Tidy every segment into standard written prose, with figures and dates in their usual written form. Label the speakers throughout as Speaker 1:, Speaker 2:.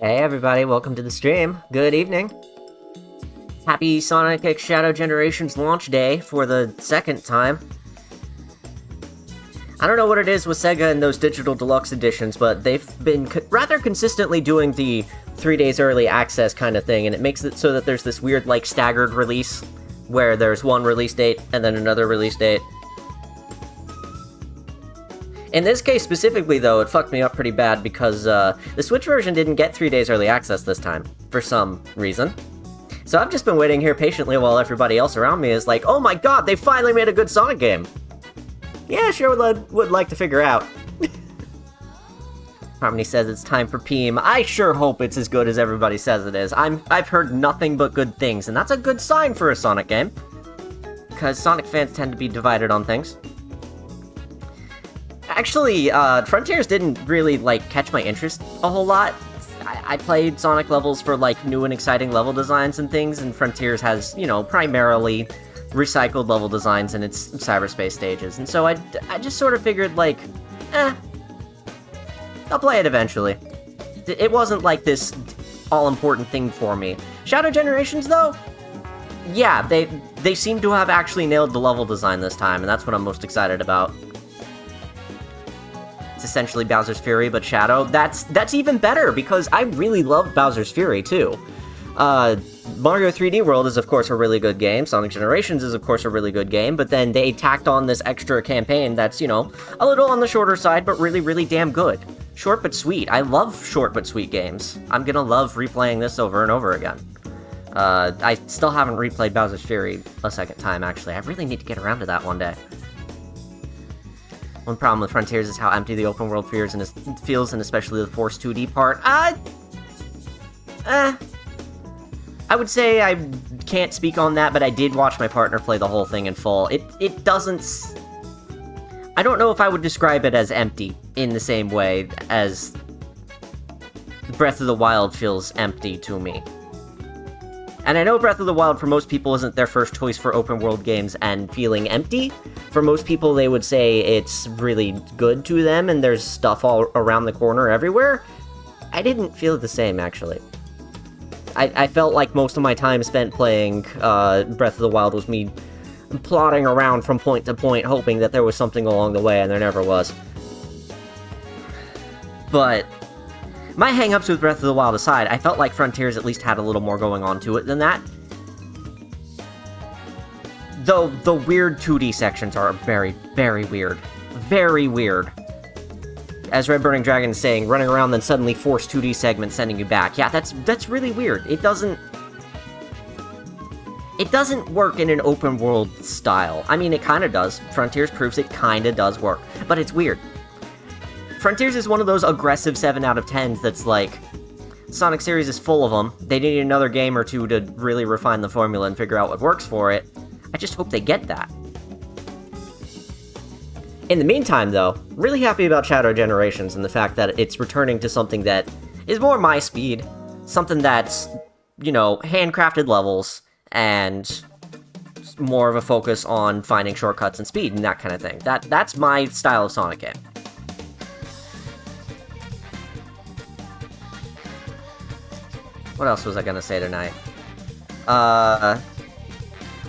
Speaker 1: Hey everybody, welcome to the stream. Good evening. Happy Sonic X Shadow Generations launch day for the second time. I don't know what it is with Sega and those digital deluxe editions, but they've been rather consistently doing the 3 days early access kind of thing, and it makes it so that there's this weird, like, staggered release, where there's one release date and then another release date. In this case specifically, though, it fucked me up pretty bad because the Switch version didn't get 3 days early access this time, for some reason. So I've just been waiting here patiently while everybody else around me is like, oh my god, they finally made a good Sonic game! Yeah, sure would like to figure out. Harmony says it's time for Peem. I sure hope it's as good as everybody says it is. I've heard nothing but good things, and that's a good sign for a Sonic game. Because Sonic fans tend to be divided on things. Actually, Frontiers didn't really, like, catch my interest a whole lot. I played Sonic levels for, like, new and exciting level designs and things, and Frontiers has, you know, primarily recycled level designs in its cyberspace stages. And so I just sort of figured, like, I'll play it eventually. It wasn't, like, this all-important thing for me. Shadow Generations, though? Yeah, they seem to have actually nailed the level design this time, and that's what I'm most excited about. It's essentially Bowser's Fury, but Shadow. That's even better, because I really loved Bowser's Fury, too. Mario 3D World is, of course, a really good game. Sonic Generations is, of course, a really good game, but then they tacked on this extra campaign that's, you know, a little on the shorter side, but really, really damn good. Short but sweet. I love short but sweet games. I'm gonna love replaying this over and over again. I still haven't replayed Bowser's Fury a second time, actually. I really need to get around to that one day. One problem with Frontiers is how empty the open world feels, and especially the Force 2D part. I would say I can't speak on that, but I did watch my partner play the whole thing in full. It doesn't... I don't know if I would describe it as empty in the same way as Breath of the Wild feels empty to me. And I know Breath of the Wild for most people isn't their first choice for open world games and feeling empty. For most people, they would say it's really good to them and there's stuff all around the corner everywhere. I didn't feel the same, actually. I felt like most of my time spent playing Breath of the Wild was me plodding around from point to point, hoping that there was something along the way, and there never was. But my hang-ups with Breath of the Wild aside, I felt like Frontiers at least had a little more going on to it than that. Though the weird 2D sections are very, very weird. Very weird. As Red Burning Dragon is saying, running around then suddenly force 2D segments sending you back. Yeah, that's really weird. It doesn't work in an open world style. I mean, it kinda does. Frontiers proves it kinda does work. But it's weird. Frontiers is one of those aggressive 7 out of 10s that's like, Sonic series is full of them. They need another game or two to really refine the formula and figure out what works for it. I just hope they get that. In the meantime, though, really happy about Shadow Generations and the fact that it's returning to something that is more my speed. Something that's, you know, handcrafted levels and more of a focus on finding shortcuts and speed and that kind of thing. That's my style of Sonic game. What else was I gonna say tonight?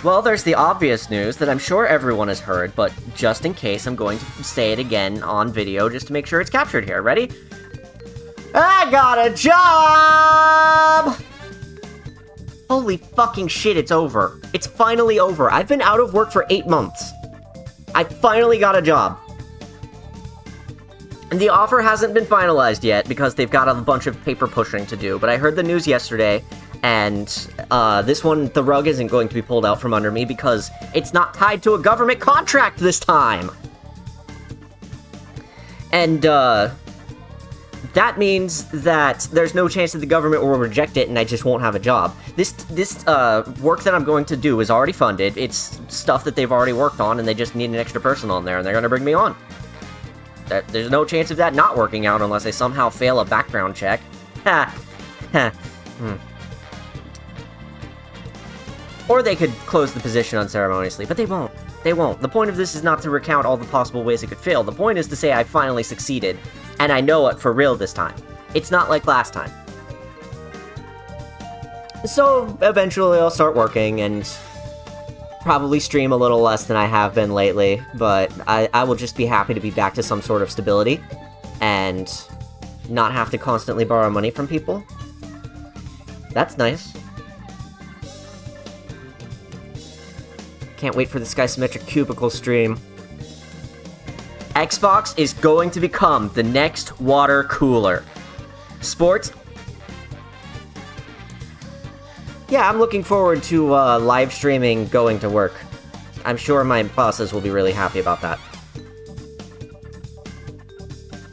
Speaker 1: Well, there's the obvious news that I'm sure everyone has heard, but just in case, I'm going to say it again on video just to make sure it's captured here. Ready? I got a job! Holy fucking shit, it's over. It's finally over. I've been out of work for 8 months. I finally got a job. And the offer hasn't been finalized yet because they've got a bunch of paper pushing to do, but I heard the news yesterday, and this one, the rug isn't going to be pulled out from under me because it's not tied to a government contract this time! And, that means that there's no chance that the government will reject it and I just won't have a job. This work that I'm going to do is already funded. It's stuff that they've already worked on and they just need an extra person on there and they're gonna bring me on. There's no chance of that not working out unless I somehow fail a background check. Ha! Ha! Or they could close the position unceremoniously, but they won't. They won't. The point of this is not to recount all the possible ways it could fail. The point is to say I finally succeeded, and I know it for real this time. It's not like last time. So eventually I'll start working and probably stream a little less than I have been lately, but I will just be happy to be back to some sort of stability and not have to constantly borrow money from people. That's nice. Can't wait for the Skysometric Cubicle stream. Xbox is going to become the next water cooler. Sports? Yeah, I'm looking forward to live streaming going to work. I'm sure my bosses will be really happy about that.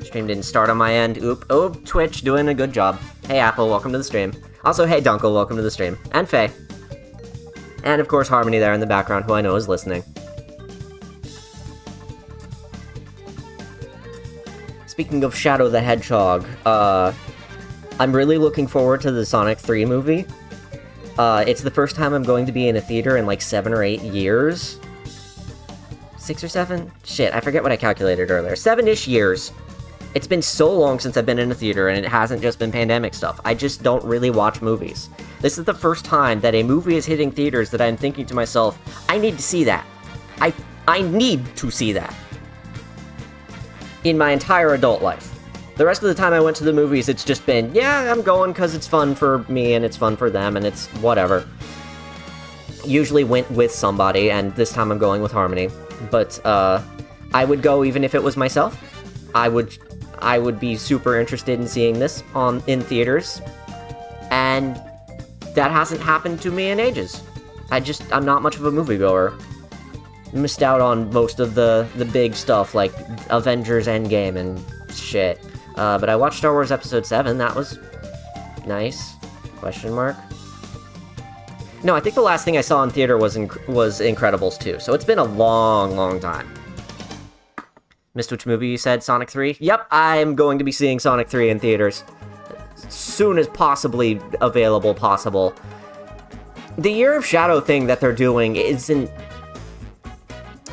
Speaker 1: Stream didn't start on my end. Oop. Oh, Twitch doing a good job. Hey, Apple, welcome to the stream. Also, hey, Dunkel, welcome to the stream. And Faye. And, of course, Harmony there in the background, who I know is listening. Speaking of Shadow the Hedgehog, I'm really looking forward to the Sonic 3 movie. It's the first time I'm going to be in a theater in, like, 7 or 8 years. 6 or 7? Shit, I forget what I calculated earlier. 7-ish years. It's been so long since I've been in a theater, and it hasn't just been pandemic stuff. I just don't really watch movies. This is the first time that a movie is hitting theaters that I'm thinking to myself, I need to see that. I need to see that. In my entire adult life. The rest of the time I went to the movies, it's just been, yeah, I'm going because it's fun for me, and it's fun for them, and it's whatever. Usually went with somebody, and this time I'm going with Harmony. But, I would go even if it was myself. I would be super interested in seeing this in theaters, and that hasn't happened to me in ages. I'm not much of a moviegoer. Missed out on most of the big stuff, like Avengers Endgame and shit. But I watched Star Wars Episode 7, that was nice. Question mark? No, I think the last thing I saw in theater was Incredibles 2, so it's been a long, long time. Missed which movie you said? Sonic 3? Yep, I'm going to be seeing Sonic 3 in theaters. As soon as possibly available possible. The Year of Shadow thing that they're doing isn't...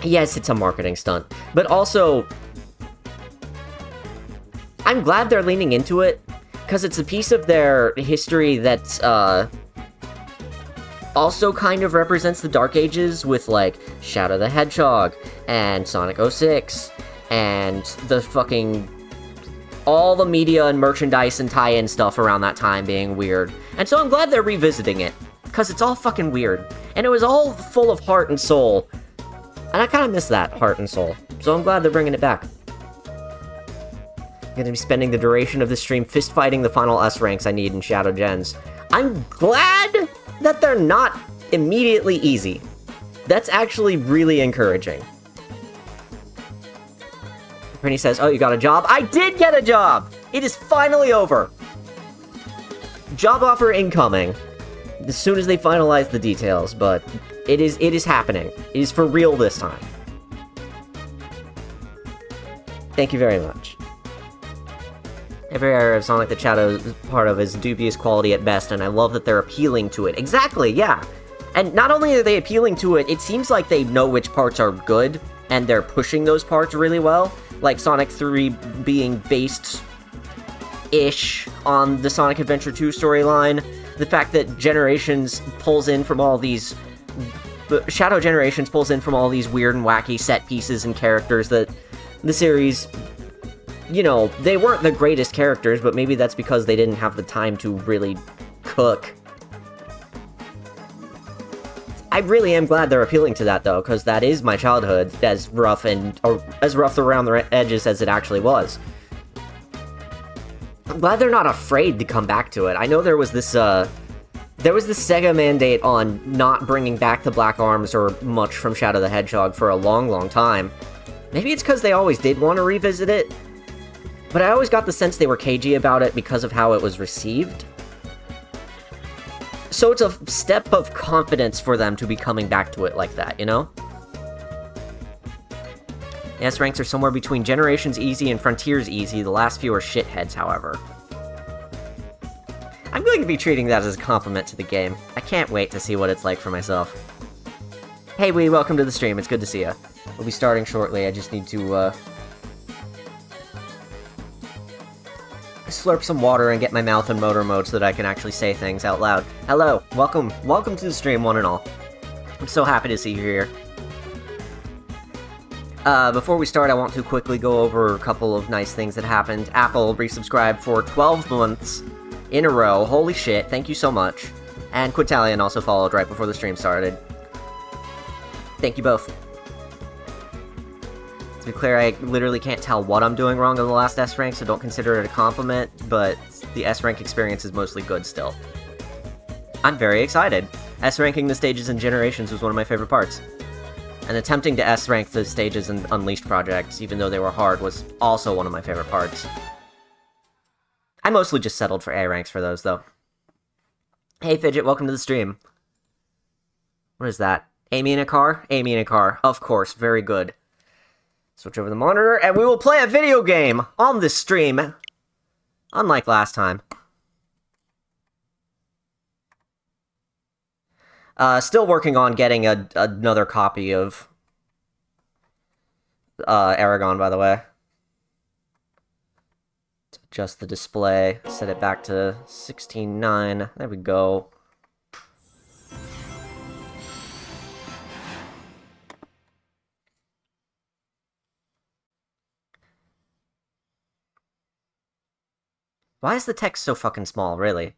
Speaker 1: Yes, it's a marketing stunt. But also... I'm glad they're leaning into it, because it's a piece of their history that's, also kind of represents the Dark Ages with, like, Shadow the Hedgehog, and Sonic 06, and the fucking... all the media and merchandise and tie-in stuff around that time being weird. And so I'm glad they're revisiting it, because it's all fucking weird. And it was all full of heart and soul. And I kind of miss that heart and soul. So I'm glad they're bringing it back. I'm gonna be spending the duration of this stream fist-fighting the final S ranks I need in Shadow Gens. I'm glad that they're not immediately easy. That's actually really encouraging. Brittany says, oh, you got a job? I did get a job! It is finally over! Job offer incoming. As soon as they finalize the details, but it is happening. It is for real this time. Thank you very much. Every area of Sonic the Shadow is part of is dubious quality at best, and I love that they're appealing to it. Exactly, yeah! And not only are they appealing to it, it seems like they know which parts are good, and they're pushing those parts really well. Like Sonic 3 being based-ish on the Sonic Adventure 2 storyline. The fact that Generations pulls in from all these... Shadow Generations pulls in from all these weird and wacky set pieces and characters that the series... You know, they weren't the greatest characters, but maybe that's because they didn't have the time to really cook. I really am glad they're appealing to that, though, because that is my childhood, as rough around the edges as it actually was. I'm glad they're not afraid to come back to it. I know there was this Sega mandate on not bringing back the Black Arms or much from Shadow the Hedgehog for a long, long time. Maybe it's because they always did want to revisit it, but I always got the sense they were cagey about it because of how it was received. So it's a step of confidence for them to be coming back to it like that, you know? S ranks are somewhere between Generations Easy and Frontiers Easy, the last few are shitheads, however. I'm going to be treating that as a compliment to the game. I can't wait to see what it's like for myself. Hey, Wee, welcome to the stream, it's good to see ya. We'll be starting shortly, I just need to, slurp some water and get my mouth in motor mode so that I can actually say things out loud. Hello, welcome to the stream, one and all. I'm so happy to see you here. Before we start, I want to quickly go over a couple of nice things that happened. Apple resubscribed for 12 months in a row. Holy shit, thank you so much. And Quintalian also followed right before the stream started. Thank you both. To be clear, I literally can't tell what I'm doing wrong in the last S-Rank, so don't consider it a compliment, but the S-Rank experience is mostly good still. I'm very excited. S-Ranking the stages and generations was one of my favorite parts. And attempting to S-rank the stages in Unleashed projects, even though they were hard, was also one of my favorite parts. I mostly just settled for A ranks for those, though. Hey, Fidget, welcome to the stream. What is that? Amy in a car? Amy in a car. Of course, very good. Switch over the monitor, and we will play a video game on this stream. Unlike last time. Still working on getting another copy of Aragon, by the way. Adjust the display, set it back to 16:9. There we go. Why is the text so fucking small, really?